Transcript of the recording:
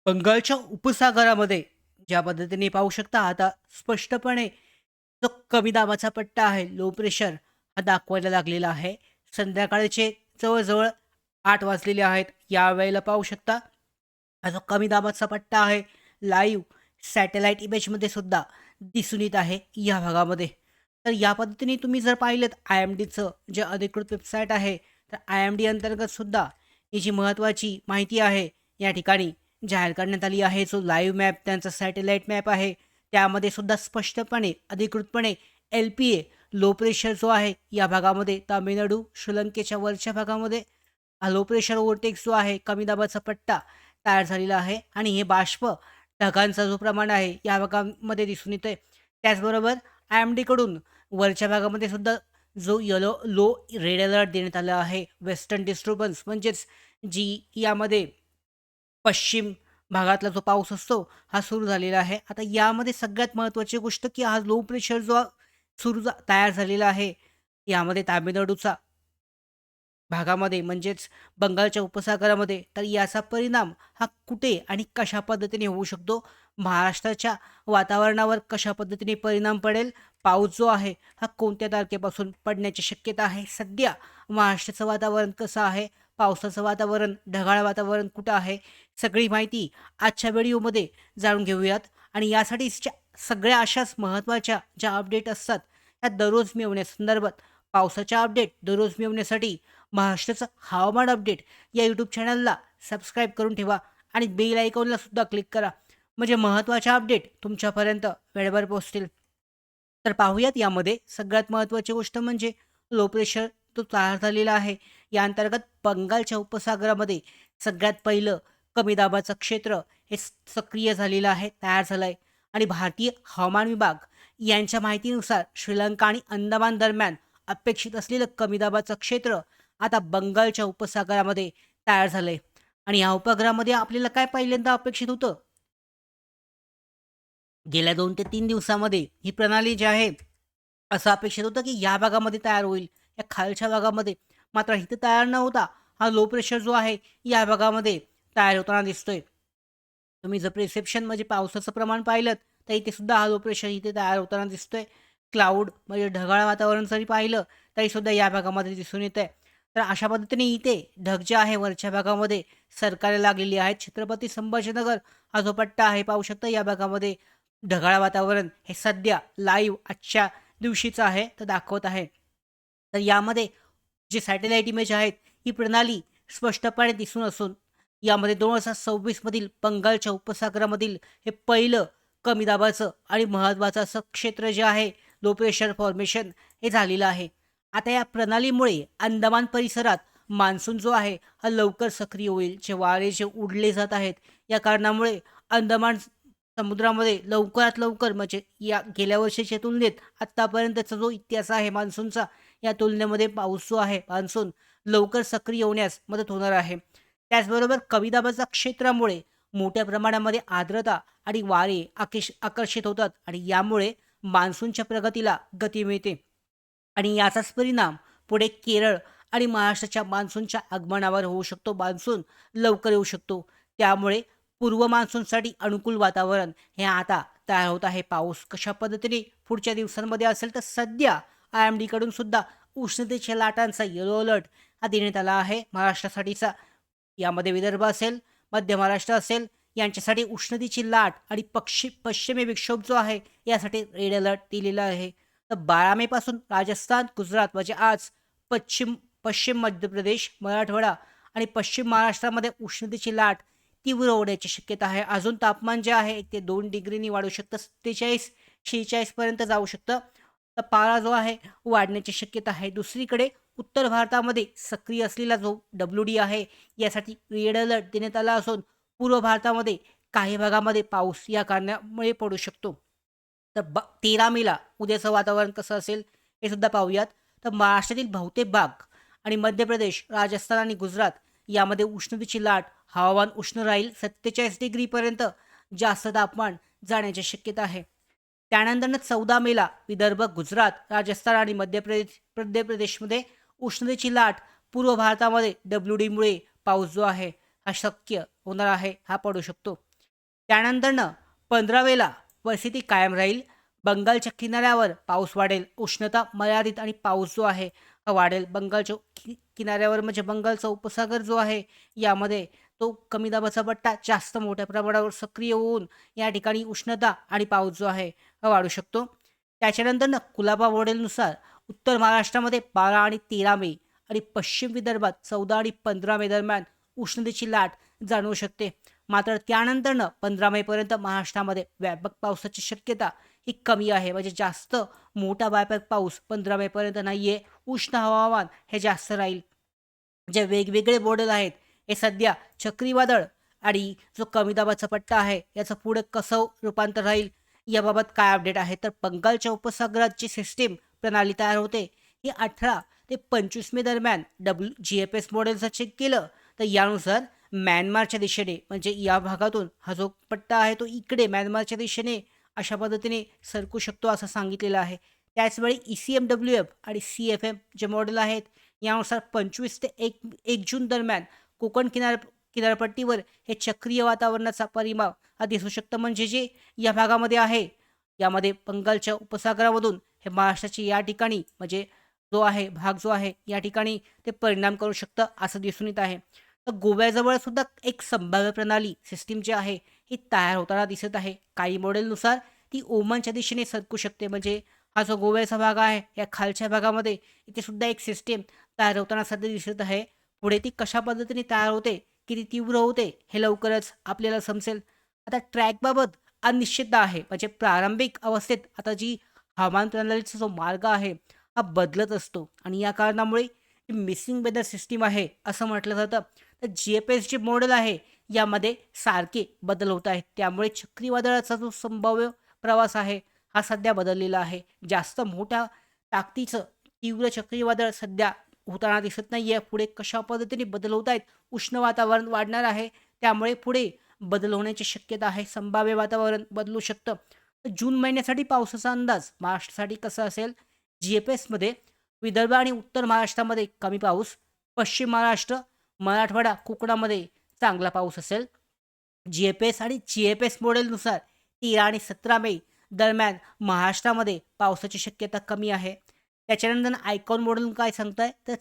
बंगालच्या उपसागरामध्ये ज्या पद्धतीने पाहू शकता आता स्पष्टपणे जो कमी दाबाचा पट्टा आहे, लो प्रेशर हा दाखवायला लागलेला आहे. संध्याकाळचे जवळ-जवळ 8 वाजलेले आहेत. यावेळेला पाहू शकता हा जो कमी दाबाचा पट्टा आहे, लाईव्ह सॅटेलाईट इमेजमध्ये सुद्धा दिसून येत आहे या भागामध्ये. तर या पद्धतीने तुम्ही जर पाहिलंत IMDचं जे अधिकृत वेबसाईट आहे, तर IMD अंतर्गत सुद्धा ही जी महत्त्वाची माहिती आहे, या ठिकाणी जाहीर करण्यात आली आहे. जो लाईव्ह मॅप त्यांचा सॅटेलाईट मॅप आहे, त्यामध्ये सुद्धा स्पष्टपणे अधिकृतपणे LPA लो प्रेशर जो आहे या भागामध्ये तामिळनाडू, श्रीलंकेच्या वरच्या भागामध्ये हा लो प्रेशर व्होर्टेक्स जो आहे, कमी दाबाचा पट्टा तयार झालेला आहे आणि हे बाष्प ढगांचा जो प्रमाण आहे या भागामध्ये दिसून येतोय. त्याचबरोबर IMDकडून वरच्या भागामध्ये सुद्धा जो येलो लो रेड अलर्ट देण्यात आला आहे. वेस्टर्न डिस्टर्बन्स म्हणजेच जी यामध्ये पश्चिम भागातला जो पाऊस असतो हा सुरू झालेला आहे. आता यामध्ये सगळ्यात महत्त्वाची गोष्ट की हा लो प्रेशर जो तयार झालेला आहे, यामध्ये तामिळनाडूचा भागामध्ये म्हणजेच बंगालच्या उपसागरामध्ये, तर याचा परिणाम हा कुठे आणि कशा पद्धतीने होऊ शकतो? महाराष्ट्राच्या वातावरणावर कशा पद्धतीने परिणाम पडेल? पाऊस जो आहे हा कोणत्या तारखेपासून पडण्याची शक्यता आहे? सध्या महाराष्ट्राचं वातावरण कसं आहे? पावसाचं वातावरण, ढगाळ वातावरण कुठं आहे? सगळी माहिती आजच्या व्हिडिओमध्ये जाणून घेऊयात आणि यासाठीच्या सगळ्या अशाच महत्त्वाच्या ज्या अपडेट असतात, त्या दररोज मिळवण्यासंदर्भात पावसाच्या अपडेट दररोज मिळवण्यासाठी महाराष्ट्राचं हवामान अपडेट या यूट्यूब चॅनलला सबस्क्राईब करून ठेवा आणि बेल आयकॉनला सुद्धा क्लिक करा. म्हणजे महत्त्वाच्या अपडेट तुमच्यापर्यंत वेळेवर पोहोचतील. तर पाहूयात यामध्ये सगळ्यात महत्त्वाची गोष्ट म्हणजे लो प्रेशर तो तयार झालेला आहे. या अंतर्गत बंगालच्या उपसागरामध्ये सगळ्यात पहिलं कमी दाबाचं क्षेत्र हे सक्रिय झालेलं आहे, तयार झालं आहे आणि भारतीय हवामान विभाग यांच्या माहितीनुसार श्रीलंका आणि अंदमान दरम्यान अपेक्षित असलेलं कमी दाबाचं क्षेत्र आता बंगालच्या उपसागरामध्ये तयार झालंय आणि या उपग्रहामध्ये आपल्याला काय पहिल्यांदा अपेक्षित होतं? गेल्या 2 ते 3 दिवसामध्ये ही प्रणाली जी आहे, असं अपेक्षित होतं की या भागामध्ये तयार होईल, या खालच्या भागामध्ये. मात्र इथं तयार न होता हा लो प्रेशर जो आहे, या भागामध्ये तयार होताना दिसतोय. तुम्ही जर प्रिसेप्शन म्हणजे पावसाचं प्रमाण पाहिलंत, तर इथे सुद्धा हा लो प्रेशर इथे तयार होताना दिसतोय. क्लाउड म्हणजे ढगाळ वातावरण जरी पाहिलं, तरीसुद्धा या भागामध्ये दिसून येतंय. तर अशा पद्धतीने इथे ढग जे आहे वरच्या भागामध्ये सरकायला लागलेली आहेत. छत्रपती संभाजीनगर हा जो पट्टा आहे पाहू शकता या भागामध्ये ढगाळ वातावरण हे सध्या लाईव्ह आजच्या दिवशीचं आहे तर दाखवत आहे. तर यामध्ये जे सॅटेलाईट इमेज आहेत, ही प्रणाली स्पष्टपणे दिसून असून यामध्ये 2026 मधील बंगालच्या उपसागरामधील हे पहिलं कमी दाबाचं आणि महत्त्वाचं असं क्षेत्र जे आहे, लो प्रेशर फॉर्मेशन हे झालेलं आहे. आता या प्रणालीमुळे अंदमान परिसरात मान्सून जो आहे, हा लवकर सक्रिय होईल. जे वारे जे उडले जात आहेत, या कारणामुळे अंदमान समुद्रामध्ये लवकरात लवकर म्हणजे या गेल्या वर्षीच्या तुलनेत आत्तापर्यंतचा जो इतिहास आहे मान्सूनचा, या तुलनेमध्ये पाऊस जो आहे मान्सून लवकर सक्रिय होण्यास मदत होणार आहे. त्याचबरोबर कमी दाबाच्या क्षेत्रामुळे मोठ्या प्रमाणामध्ये आर्द्रता आणि वारे आकर्षित होतात आणि यामुळे मान्सूनच्या प्रगतीला गती मिळते आणि याचाच परिणाम पुढे केरळ आणि महाराष्ट्राच्या मान्सूनच्या आगमनावर होऊ शकतो. मान्सून लवकर येऊ शकतो. त्यामुळे पूर्व मान्सूनसाठी अनुकूल वातावरण हे आता तयार होत आहे. पाऊस कशा पद्धतीने पुढच्या दिवसांमध्ये असेल तर सध्या IMDकडून सुद्धा उष्णतेच्या लाटांचा येलो अलर्ट हा देण्यात आला आहे महाराष्ट्रासाठीचा. यामध्ये विदर्भ असेल, मध्य महाराष्ट्र असेल यांच्यासाठी उष्णतेची लाट आणि पश्चिमी विक्षोभ जो आहे यासाठी रेड अलर्ट दिलेला आहे. तर 12 मे पासून राजस्थान, गुजरात म्हणजे आज पश्चिम पश्चिम मध्य प्रदेश, मराठवाडा आणि पश्चिम महाराष्ट्रामध्ये उष्णतेची लाट तीव्र होण्याची शक्यता आहे. अजून तापमान जे आहे 1 ते 2 डिग्रीनी वाढू शकतं. 47-46 पर्यंत जाऊ शकतं. तर पारा जो आहे वाढण्याची शक्यता आहे. दुसरीकडे उत्तर भारतामध्ये सक्रिय असलेला जो WD आहे, यासाठी रेड अलर्ट देण्यात आला असून पूर्व भारतामध्ये काही भागामध्ये पाऊस या कारणामुळे पडू शकतो. तर 13 मेला उद्याचं वातावरण कसं असेल हे सुद्धा पाहूयात. तर महाराष्ट्रातील बहुतेक भाग आणि मध्य प्रदेश, राजस्थान आणि गुजरात यामध्ये उष्णतेची लाट, हवामान उष्ण राहील. 47 डिग्रीपर्यंत जास्त तापमान जाण्याची शक्यता आहे. त्यानंतरनं 14 मेला विदर्भ, गुजरात, राजस्थान आणि मध्य प्रदेशमध्ये उष्णतेची लाट, पूर्व भारतामध्ये WDमुळे पाऊस जो आहे हा शक्य होणार आहे, हा पडू शकतो. त्यानंतरनं 15वेला परिस्थिती कायम राहील. बंगालच्या किनाऱ्यावर पाऊस वाढेल, उष्णता मर्यादित आणि पाऊस जो आहे हा वाढेल. बंगालच्या किनाऱ्यावर म्हणजे बंगालचा उपसागर जो आहे यामध्ये तो कमी दाबाचा पट्टा जास्त मोठ्या प्रमाणावर सक्रिय होऊन या ठिकाणी उष्णता आणि पाऊस जो आहे हा वाढू शकतो. त्याच्यानंतरनं कुलाबा मॉडेलनुसार उत्तर महाराष्ट्रामध्ये 12 आणि 13 मे आणि पश्चिम विदर्भात 14 आणि 15 मे दरम्यान उष्णतेची लाट जाणवू शकते. मात्र त्यानंतरनं 15 मेपर्यंत महाराष्ट्रामध्ये व्यापक पावसाची शक्यता ही कमी आहे. म्हणजे जास्त मोठा व्यापक पाऊस 15 मेपर्यंत नाही आहे. उष्ण हवामान हे जास्त राहील. जे वेगवेगळे मॉडेल आहेत हे सध्या चक्रीवादळ आणि जो कमी दाबाचा पट्टा आहे याचं पुढे कसं रूपांतर राहील याबाबत काय अपडेट आहे. तर बंगालच्या उपसागरात जी सिस्टीम प्रणाली तयार होते ही 18 ते 25 मे दरम्यान GFS मॉडेलचं चेक केलं तर यानुसार म्यानमारच्या दिशेने म्हणजे या भागातून हा जो पट्टा आहे तो इकडे म्यानमारच्या दिशेने अशा पद्धतीने सरकू शकतो असं सांगितलेलं आहे. त्याचवेळी ECMWF आणि CFM जे मॉडेल आहेत यानुसार 25 ते 1 जून दरम्यान कोकण किनारपट्टीवर हे चक्रीय वातावरणाचा परिणाम हा दिसू शकतो. म्हणजे जे या भागामध्ये आहे यामध्ये बंगालच्या उपसागरामधून हे महाराष्ट्राची या ठिकाणी म्हणजे जो आहे या ठिकाणी ते परिणाम करू शकतं असं दिसून येत आहे. तर गोव्याजवळ सुद्धा एक संभाव्य प्रणाली सिस्टीम जी आहे ही तयार होताना दिसत आहे. काही मॉडेलनुसार ती ओमानच्या दिशेने सरकू शकते. म्हणजे हा जो गोव्याचा भाग आहे या खालच्या भागामध्ये इथे सुद्धा एक सिस्टीम तयार होताना सध्या दिसत आहे. पुढे ती कशा पद्धतीने तयार होते, किती तीव्र होते हे लवकरच आपल्याला समजेल. आता ट्रॅकबाबत अनिश्चितता आहे. म्हणजे प्रारंभिक अवस्थेत आता जी हवामान प्रणालीचा जो मार्ग आहे हा बदलत असतो आणि या कारणामुळे मिसिंग वेदर सिस्टीम आहे असं म्हटलं जातं. तर GFS जे मॉडेल आहे यामध्ये सारखे बदल होत आहेत. त्यामुळे चक्रीवादळाचा जो संभाव्य प्रवास आहे हा सध्या बदललेला आहे. जास्त मोठ्या ताकदीचं तीव्र चक्रीवादळ सध्या होताना दिसत नाही आहे. पुढे कशा पद्धतीने बदल होत आहेत, उष्ण वातावरण वाढणार आहे त्यामुळे पुढे बदल होण्याची शक्यता आहे. संभाव्य वातावरण बदलू शकतं. तर जून महिन्यासाठी पावसाचा अंदाज महाराष्ट्रासाठी कसा असेल? GFSमध्ये विदर्भ आणि उत्तर महाराष्ट्रामध्ये कमी पाऊस, पश्चिम महाराष्ट्र, मराठवाडा, कोकणामध्ये चांगला पाऊस असेल. GFS आणि GFS मॉडेलनुसार 13 आणि 17 मे दरम्यान महाराष्ट्रामध्ये पावसाची शक्यता कमी आहे. त्याच्यानंतर आयकॉन मॉडेल काय सांगताय तर